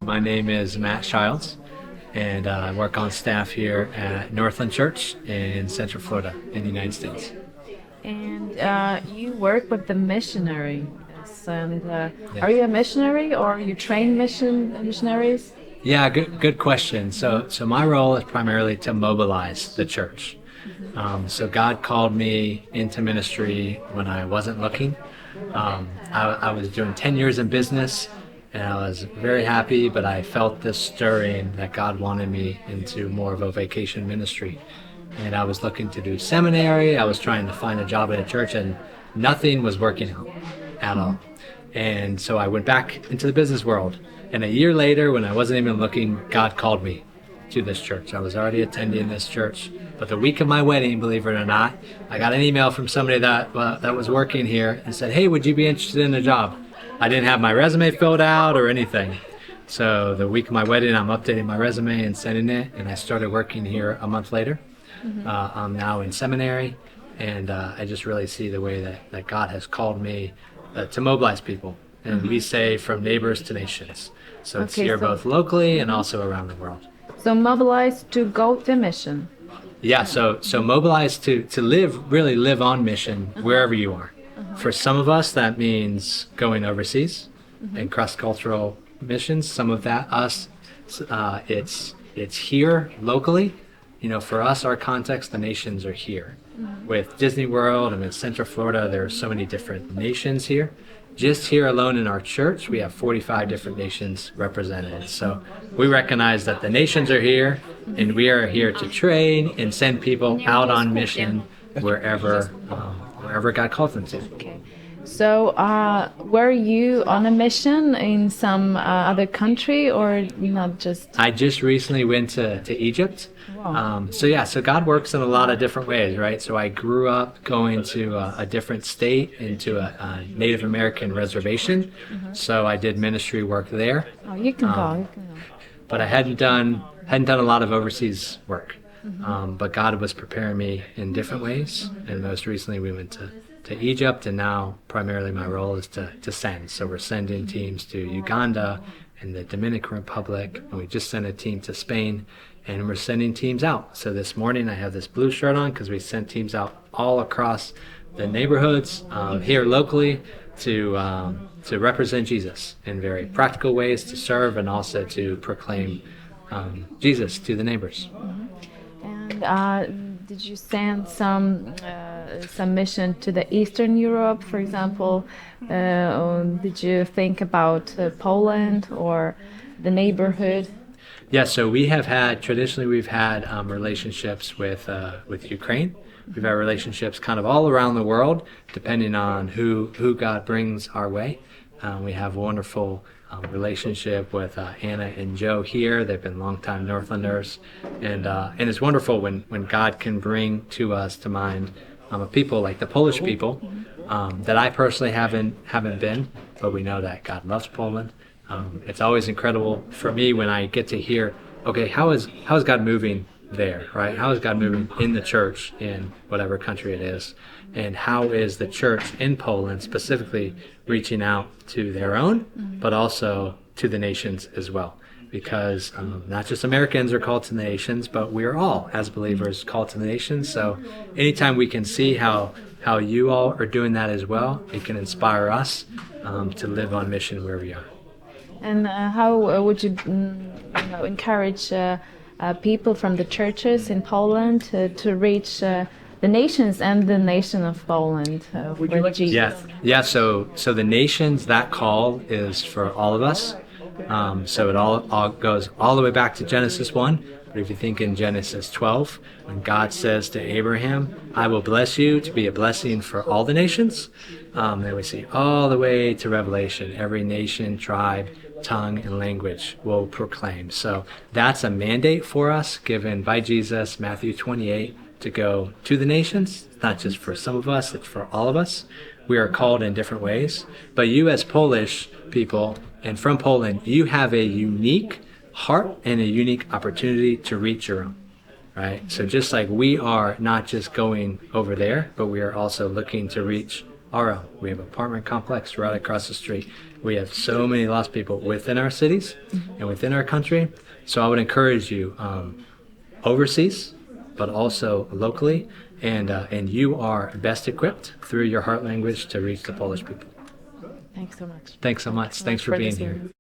My name is Matt Shiles, and I work on staff here at Northland Church in Central Florida in the United States. And you work with the missionaries. And Yeah. are you a missionary or you train missionaries? Yeah, good question. So my role is primarily to mobilize the church. So God called me into ministry when I wasn't looking. I was doing 10 years in business, and I was very happy, but I felt this stirring that God wanted me into more of a vacation ministry. And I was looking to do seminary. I was trying to find a job at a church, and nothing was working out at all. And so I went back into the business world. And a year later, when I wasn't even looking, God called me to this church. I was already attending this church. But the week of my wedding, believe it or not, I got an email from somebody that was working here and said, "Hey, would you be interested in a job?" I didn't have my resume filled out or anything. So the week of my wedding, I'm updating my resume and sending it. And I started working here a month later. I'm now in seminary. And I just really see the way that God has called me to mobilize people. And we say from neighbors to nations. So it's Okay, here so- both locally and also around the world. So mobilize to go to mission. Yeah, so mobilize to really live on mission wherever you are. For some of us, that means going overseas and cross-cultural missions. Some of that, it's here locally. You know, for us, our context, the nations are here. With Disney World and with Central Florida, there are so many different nations here. Just here alone in our church, we have 45 different nations represented. So we recognize that the nations are here, and we are here to train and send people out on mission wherever God calls them to. Okay. So were you on a mission in some other country or not just? I just recently went to Egypt. Wow. So God works in a lot of different ways, right? So I grew up going to a different state, into a Native American reservation. So I did ministry work there. Oh, you can go. You can go. But I hadn't done a lot of overseas work. But God was preparing me in different ways, and most recently we went to Egypt, and now primarily my role is to send. So we're sending teams to Uganda and the Dominican Republic, and we just sent a team to Spain, and we're sending teams out. So this morning I have this blue shirt on because we sent teams out all across the neighborhoods here locally to represent Jesus in very practical ways, to serve and also to proclaim Jesus to the neighbors. And did you send some mission to the Eastern Europe, for example? Or did you think about Poland or the neighborhood? Yeah, so we've had relationships with Ukraine. We've had relationships kind of all around the world, depending on who God brings our way. We have a wonderful relationship with Anna and Joe here. They've been longtime Northlanders, and it's wonderful when God can bring to us to mind people like the Polish people that I personally haven't been, but we know that God loves Poland. It's always incredible for me when I get to hear, okay, how is God moving there, right? How is God moving in the church in whatever country it is? And how is the church in Poland specifically reaching out to their own, but also to the nations as well? Because not just Americans are called to the nations, but we're all, as believers, called to the nations. So anytime we can see how you all are doing that as well, it can inspire us to live on mission where we are. And how would you, encourage people from the churches in Poland to reach the nations and the nation of Poland with Jesus? Yeah. So the nations, that call is for all of us. So it all goes all the way back to Genesis 1. But if you think in Genesis 12, when God says to Abraham, "I will bless you to be a blessing for all the nations," then we see all the way to Revelation, every nation, tribe, tongue, and language will proclaim. So that's a mandate for us given by Jesus, Matthew 28, to go to the nations. It's not just for some of us, it's for all of us. We are called in different ways. But you as Polish people and from Poland, you have a unique heart and a unique opportunity to reach your own, right? So just like we are not just going over there, but we are also looking to reach our own. We have an apartment complex right across the street. We have so many lost people within our cities and within our country. So I would encourage you overseas, but also locally, and you are best equipped through your heart language to reach the Polish people. Thanks so much. Thanks so much. Thanks for being here.